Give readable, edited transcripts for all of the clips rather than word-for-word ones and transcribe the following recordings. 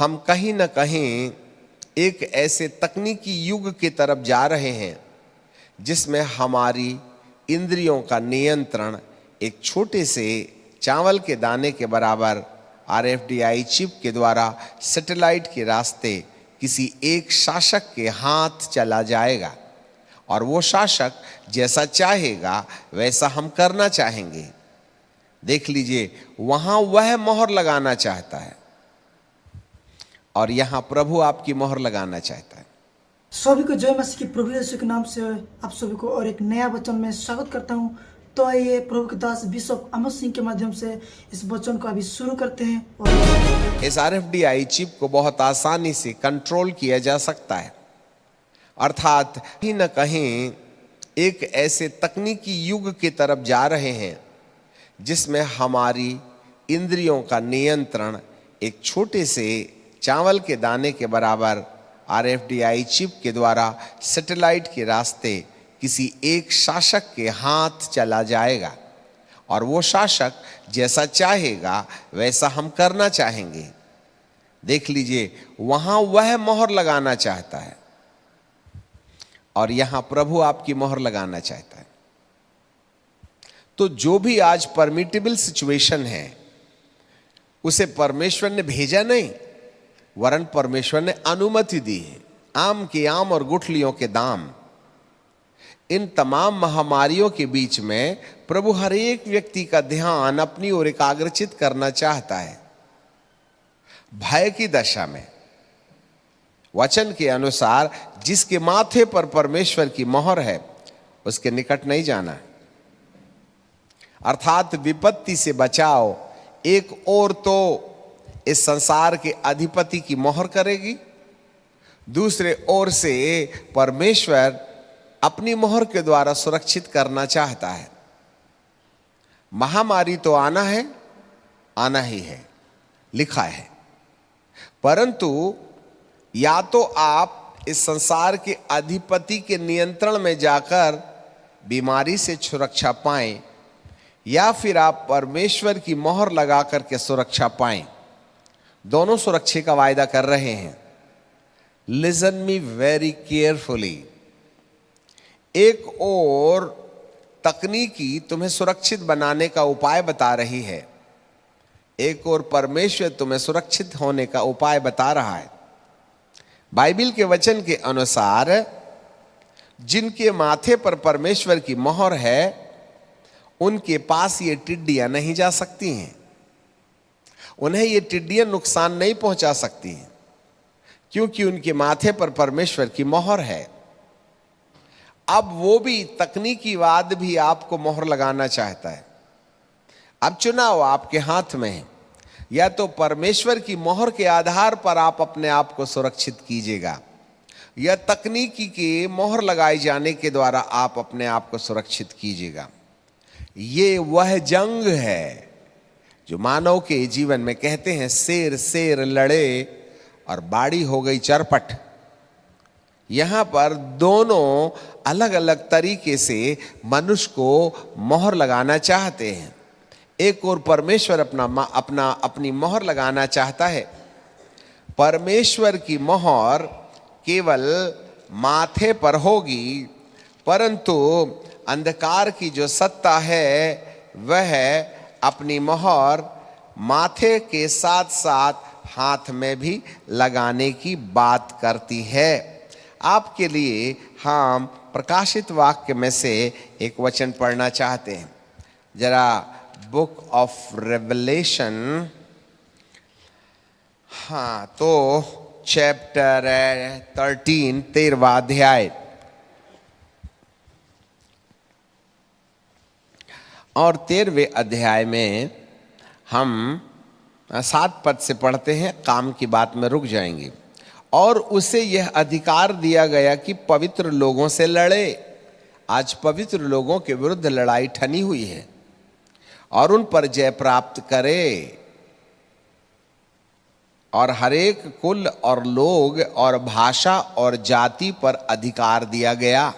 हम कहीं न कहीं एक ऐसे तकनीकी युग की तरफ जा रहे हैं जिसमें हमारी इंद्रियों का नियंत्रण एक छोटे से चावल के दाने के बराबर RFID चिप के द्वारा सैटेलाइट के रास्ते किसी एक शासक के हाथ चला जाएगा और वो शासक जैसा चाहेगा वैसा हम करना चाहेंगे। देख लीजिए, वहां वह मोहर लगाना चाहता है और यहां प्रभु आपकी मोहर लगाना चाहता है। सभी को जय मसीह की प्रभु यीशु के नाम से आप सभी को और एक नया वचन में स्वागत करता हूं। तो आइए प्रभु के दास बिशप अमर सिंह के माध्यम से इस वचन को अभी शुरू करते हैं। और इस RFID चिप को बहुत आसानी से कंट्रोल किया जा सकता है, अर्थात कहीं न कहीं एक ऐसे तकनीकी युग की तरफ जा रहे हैं जिसमें हमारी इंद्रियों का नियंत्रण एक छोटे से चावल के दाने के बराबर RFID चिप के द्वारा सैटेलाइट के रास्ते किसी एक शासक के हाथ चला जाएगा और वो शासक जैसा चाहेगा वैसा हम करना चाहेंगे। देख लीजिए, वहां वह मोहर लगाना चाहता है और यहां प्रभु आपकी मोहर लगाना चाहता है। तो जो भी आज परमिटेबल सिचुएशन है उसे परमेश्वर ने भेजा नहीं, वरन परमेश्वर ने अनुमति दी है। आम के आम और गुठलियों के दाम, इन तमाम महामारियों के बीच में प्रभु हर एक व्यक्ति का ध्यान अपनी ओर एकाग्रचित करना चाहता है। भय की दशा में वचन के अनुसार जिसके माथे पर परमेश्वर की मोहर है उसके निकट नहीं जाना है, अर्थात विपत्ति से बचाओ। एक और तो इस संसार के अधिपति की मोहर करेगी, दूसरे ओर से परमेश्वर अपनी मोहर के द्वारा सुरक्षित करना चाहता है। महामारी तो आना है, आना ही है, लिखा है, परंतु या तो आप इस संसार के अधिपति के नियंत्रण में जाकर बीमारी से सुरक्षा पाएं, या फिर आप परमेश्वर की मोहर लगा करके सुरक्षा पाएं। दोनों सुरक्षा का वायदा कर रहे हैं। Listen me very carefully. एक और तकनीकी तुम्हें सुरक्षित बनाने का उपाय बता रही है, एक और परमेश्वर तुम्हें सुरक्षित होने का उपाय बता रहा है। बाइबल के वचन के अनुसार जिनके माथे पर परमेश्वर की मोहर है उनके पास ये टिड्डियां नहीं जा सकती हैं, उन्हें ये टिड्डियां नुकसान नहीं पहुंचा सकती हैं, क्योंकि उनके माथे पर परमेश्वर की मोहर है। अब वो भी तकनीकीवाद भी आपको मोहर लगाना चाहता है। अब चुनाव आपके हाथ में है, या तो परमेश्वर की मोहर के आधार पर आप अपने आप को सुरक्षित कीजिएगा, या तकनीकी के मोहर लगाए जाने के द्वारा आप अपने आप को सुरक्षित कीजिएगा। ये वह जंग है जो मानव के जीवन में कहते हैं शेर शेर लड़े और बाड़ी हो गई चरपट। यहां पर दोनों अलग अलग तरीके से मनुष्य को मोहर लगाना चाहते हैं। एक और परमेश्वर अपनी मोहर लगाना चाहता है। परमेश्वर की मोहर केवल माथे पर होगी, परंतु अंधकार की जो सत्ता है वह अपनी मोहर माथे के साथ साथ हाथ में भी लगाने की बात करती है। आपके लिए हम प्रकाशित वाक्य में से एक वचन पढ़ना चाहते हैं। जरा बुक ऑफ रेवलेशन, तो चैप्टर 13, 13वां अध्याय और 13वें अध्याय में हम 7 पद से पढ़ते हैं। काम की बात में रुक जाएंगे। और उसे यह अधिकार दिया गया कि पवित्र लोगों से लड़े। आज पवित्र लोगों के विरुद्ध लड़ाई ठनी हुई है और उन पर जय प्राप्त करे। और हरेक कुल और लोग और भाषा और जाति पर अधिकार दिया गया।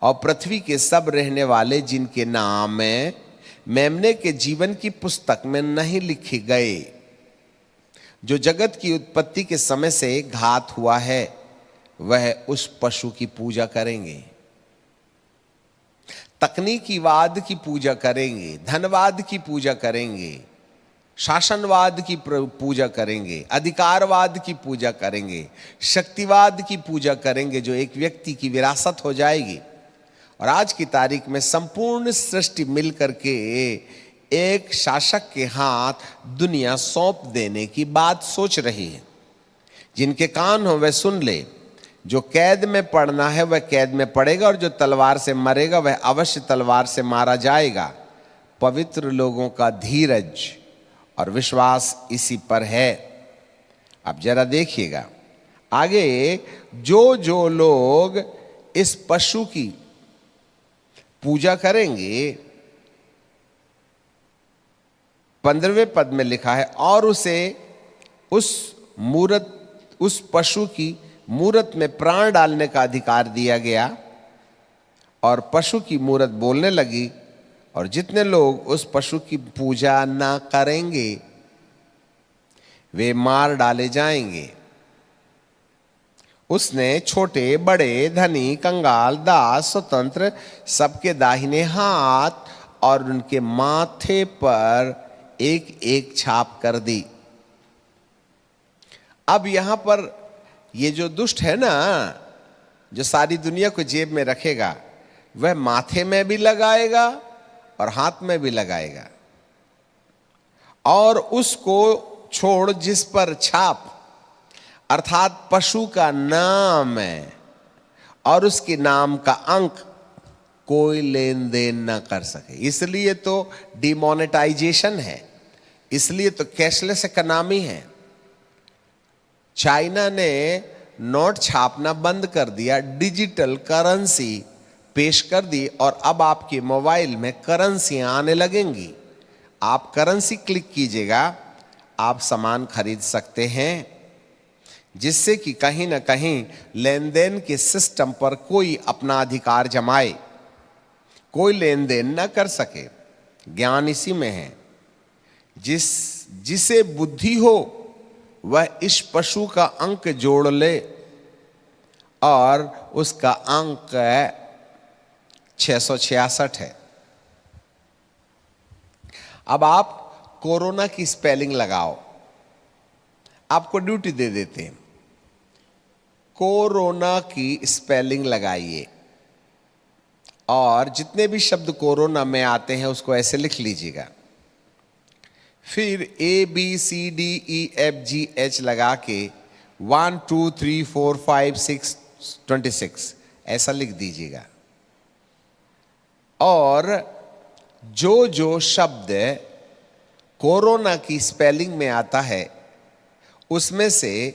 और पृथ्वी के सब रहने वाले जिनके नाम मेमने के जीवन की पुस्तक में नहीं लिखे गए जो जगत की उत्पत्ति के समय से घात हुआ है वह उस पशु की पूजा करेंगे, तकनीकीवाद की पूजा करेंगे, धनवाद की पूजा करेंगे, शासनवाद की पूजा करेंगे, अधिकारवाद की पूजा करेंगे, शक्तिवाद की पूजा करेंगे जो एक व्यक्ति की विरासत हो जाएगी। और आज की तारीख में संपूर्ण सृष्टि मिलकर के एक शासक के हाथ दुनिया सौंप देने की बात सोच रही है। जिनके कान हो वह सुन ले, जो कैद में पड़ना है वह कैद में पड़ेगा और जो तलवार से मरेगा वह अवश्य तलवार से मारा जाएगा। पवित्र लोगों का धीरज और विश्वास इसी पर है। अब जरा देखिएगा आगे, जो लोग इस पशु की पूजा करेंगे, 15वें पद में लिखा है, और उसे उस पशु की मूरत में प्राण डालने का अधिकार दिया गया। और पशु की मूरत बोलने लगी, और जितने लोग उस पशु की पूजा ना करेंगे वे मार डाले जाएंगे। उसने छोटे बड़े, धनी, कंगाल, दास, स्वतंत्र सबके दाहिने हाथ और उनके माथे पर एक एक छाप कर दी। अब यहां पर ये जो दुष्ट है ना, जो सारी दुनिया को जेब में रखेगा, वह माथे में भी लगाएगा और हाथ में भी लगाएगा। और उसको छोड़ जिस पर छाप अर्थात पशु का नाम है और उसके नाम का अंक कोई लेन देन ना कर सके। इसलिए तो डिमोनेटाइजेशन है, इसलिए तो कैशलेस इकोनॉमी है। चाइना ने नोट छापना बंद कर दिया, डिजिटल करेंसी पेश कर दी, और अब आपके मोबाइल में करेंसियां आने लगेंगी। आप करेंसी क्लिक कीजिएगा, आप सामान खरीद सकते हैं, जिससे कि कहीं ना कहीं लेन देन के सिस्टम पर कोई अपना अधिकार जमाए, कोई लेन देन ना कर सके। ज्ञान इसी में है। जिसे बुद्धि हो वह इस पशु का अंक जोड़ ले, और उसका अंक 666 है। अब आप कोरोना की स्पेलिंग लगाओ, आपको ड्यूटी दे देते हैं, कोरोना की स्पेलिंग लगाइए, और जितने भी शब्द कोरोना में आते हैं उसको ऐसे लिख लीजिएगा। फिर ABCDEFGH लगा के 1 2 3 4 5 6 26 ऐसा लिख दीजिएगा। और जो शब्द कोरोना की स्पेलिंग में आता है उसमें से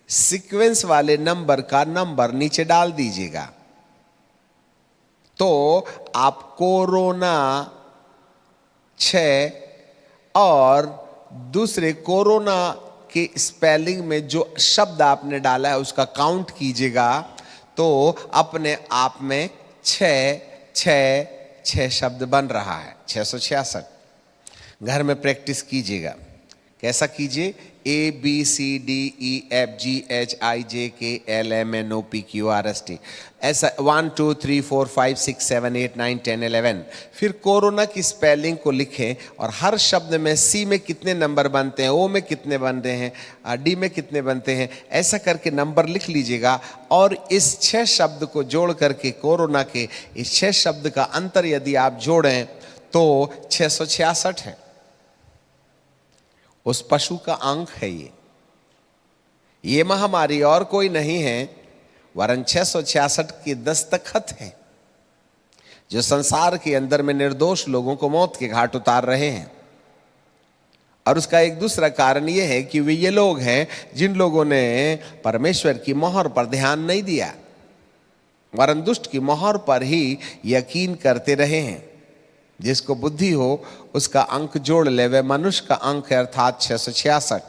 सीक्वेंस वाले नंबर का नंबर नीचे डाल दीजिएगा। तो आप कोरोना 6 और दूसरे कोरोना के स्पेलिंग में जो शब्द आपने डाला है उसका काउंट कीजिएगा, तो अपने आप में 6 शब्द बन रहा है, 666। घर में प्रैक्टिस कीजिएगा। कैसा कीजिए? ABCDEFGHIJKLMNOPQRST ऐसा 1 2 3 4 5 6 7 8 9 10 11। फिर कोरोना की स्पेलिंग को लिखें और हर शब्द में सी में कितने नंबर बनते हैं, ओ में कितने बनते हैं, डी में कितने बनते हैं, ऐसा करके नंबर लिख लीजिएगा। और इस 6 शब्द को जोड़ करके कोरोना के इस 6 शब्द का अंतर यदि आप जोड़ें तो 666 है। उस पशु का अंक है ये महामारी और कोई नहीं है वरन 666 के दस्तखत हैं जो संसार के अंदर में निर्दोष लोगों को मौत के घाट उतार रहे हैं। और उसका एक दूसरा कारण यह है कि वे ये लोग हैं जिन लोगों ने परमेश्वर की मोहर पर ध्यान नहीं दिया, वरन दुष्ट की मोहर पर ही यकीन करते रहे हैं। जिसको बुद्धि हो उसका अंक जोड़ ले, वह मनुष्य का अंक है अर्थात 666।